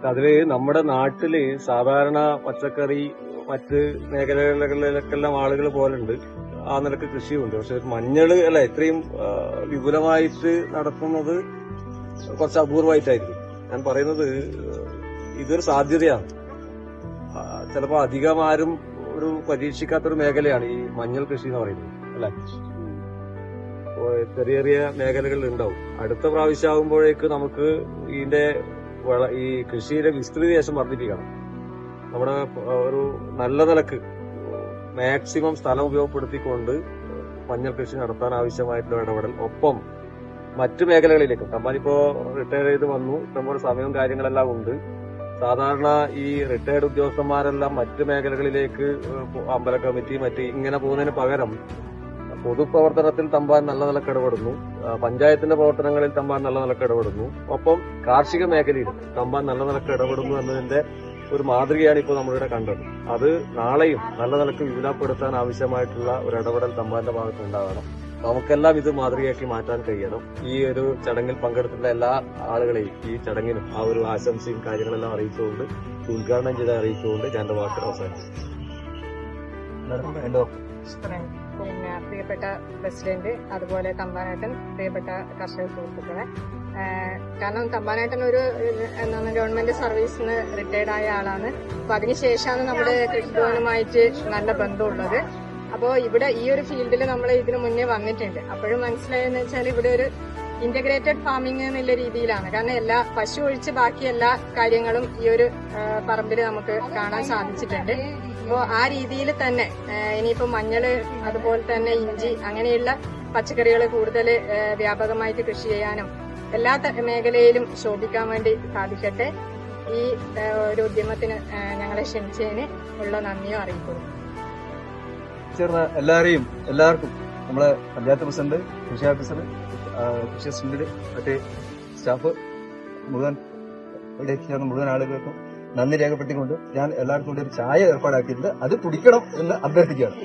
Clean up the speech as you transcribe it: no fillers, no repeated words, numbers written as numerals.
അതില് നമ്മുടെ നാട്ടില് സാധാരണ പച്ചക്കറി മറ്റ് മേഖലകളിലെല്ലാം ആളുകൾ പോലുണ്ട്, ആ നിലക്ക് കൃഷിയുണ്ട്. പക്ഷെ മഞ്ഞള് അല്ല ഇത്രയും വിപുലമായിട്ട് നടത്തുന്നത് കുറച്ച് അപൂർവമായിട്ടായിരിക്കും. ഞാൻ പറയുന്നത് ഇതൊരു സാധ്യതയാണ്. ചിലപ്പോ അധികം ആരും ഒരു പരീക്ഷിക്കാത്തൊരു മേഖലയാണ് ഈ മഞ്ഞൾ കൃഷി എന്ന് പറയുന്നത്, അല്ലെ? ചെറിയ ചെറിയ മേഖലകളിൽ ഉണ്ടാവും. അടുത്ത പ്രാവശ്യം ആകുമ്പോഴേക്ക് നമുക്ക് ഇതിന്റെ ഈ കൃഷിയുടെ വിസ്തൃതി ദേശം വർദ്ധിപ്പിക്കണം. നമ്മുടെ ഒരു നല്ല നിലക്ക് മാക്സിമം സ്ഥലം ഉപയോഗപ്പെടുത്തിക്കൊണ്ട് മഞ്ഞൾ കൃഷി നടത്താൻ ആവശ്യമായിട്ടുള്ള ഇടപെടൽ, ഒപ്പം മറ്റു മേഖലകളിലേക്കും. തമ്പാനിപ്പോ റിട്ടയർ ചെയ്ത് വന്നു, ഇഷ്ടംപോലെ സമയവും കാര്യങ്ങളെല്ലാം ഉണ്ട്. സാധാരണ ഈ റിട്ടയർഡ് ഉദ്യോഗസ്ഥന്മാരെല്ലാം മറ്റു മേഖലകളിലേക്ക് അമ്പല കമ്മിറ്റി ഇങ്ങനെ പോകുന്നതിന് പകരം പൊതുപ്രവർത്തനത്തിൽ തമ്പാൻ നല്ല നിലക്ക് ഇടപെടുന്നു, പഞ്ചായത്തിന്റെ പ്രവർത്തനങ്ങളിൽ തമ്പാൻ നല്ല നിലക്ക് ഇടപെടുന്നു, ഒപ്പം കാർഷിക മേഖലയിൽ തമ്പാൻ നല്ല നിലക്ക് ഇടപെടുന്നു എന്നതിന്റെ ഒരു മാതൃകയാണ് ഇപ്പോൾ നമ്മളിവിടെ കണ്ടത്. അത് നാളെയും നല്ല നിലക്ക് വിപുലപ്പെടുത്താൻ ആവശ്യമായിട്ടുള്ള ഒരു ഇടപെടൽ തമ്പാന്റെ ഭാഗത്ത് ഉണ്ടാകണം. നമുക്കെല്ലാം ഇത് മാതൃകയാക്കി മാറ്റാൻ കഴിയണം. ഈ ഒരു ചടങ്ങിൽ പങ്കെടുത്തിട്ടുള്ള എല്ലാ ആളുകളെയും ഈ ചടങ്ങിനും ആ ഒരു ആശംസയും കാര്യങ്ങളെല്ലാം അറിയിച്ചുകൊണ്ട്, ഉദ്ഘാടനം ചെയ്ത് അറിയിച്ചുകൊണ്ട് ഞാൻ എന്റെ വാക്കുകൾ അവസാനിച്ചു. പിന്നെ പ്രിയപ്പെട്ട പ്രസിഡന്റ്, അതുപോലെ തമ്പാനേട്ടൻ, പ്രിയപ്പെട്ട കർഷക സുഹൃത്തുക്കളെ, കാരണം തമ്പാനേട്ടൻ ഒരു ഗവൺമെന്റ് സർവീസിൽ നിന്ന് റിട്ടയർഡ് ആയ ആളാണ്. അപ്പൊ അതിനുശേഷമാണ് നമ്മുടെ കൃഷിഭവനുമായിട്ട് നല്ല ബന്ധമുള്ളത്. അപ്പോൾ ഇവിടെ ഈ ഒരു ഫീൽഡിൽ നമ്മൾ ഇതിനു മുന്നേ വന്നിട്ടുണ്ട്. അപ്പോഴും മനസ്സിലായെന്ന് വെച്ചാൽ ഇവിടെ ഒരു ഇന്റഗ്രേറ്റഡ് ഫാമിംഗ് എന്നുള്ള രീതിയിലാണ്. കാരണം പശു ഒഴിച്ച് ബാക്കി എല്ലാ കാര്യങ്ങളും ഈ ഒരു പറമ്പിൽ നമുക്ക് കാണാൻ സാധിച്ചിട്ടുണ്ട്. അപ്പോൾ ആ രീതിയിൽ തന്നെ ഇനിയിപ്പോ മഞ്ഞള്, അതുപോലെ തന്നെ ഇഞ്ചി, അങ്ങനെയുള്ള പച്ചക്കറികൾ കൂടുതൽ വ്യാപകമായിട്ട് കൃഷി ചെയ്യാനും എല്ലാ മേഖലയിലും ശോഭിക്കാൻ വേണ്ടി സാധിക്കട്ടെ. ഈ ഒരു ഉദ്യമത്തിന് ഞങ്ങളെ ക്ഷണിച്ചതിന് ഉള്ള നന്ദിയും അറിയിക്കുന്നു. ചേർന്ന എല്ലാവർക്കും നമ്മളെ പഞ്ചായത്ത് പ്രസിഡന്റ്, കൃഷി ഓഫീസർ, കൃഷി അസിസ്റ്റന്റ്, മറ്റ് സ്റ്റാഫ് മുഴുവൻ ഇവിടെ എത്തിച്ചേർന്ന മുഴുവൻ ആളുകൾക്കും നന്ദി രേഖപ്പെടുത്തിക്കൊണ്ട് ഞാൻ എല്ലാവർക്കും കൂടി ഒരു ചായ ഏർപ്പാടാക്കിയിട്ടുണ്ട്. അത് കുടിക്കണം എന്ന് അഭ്യർത്ഥിക്കുകയാണ്.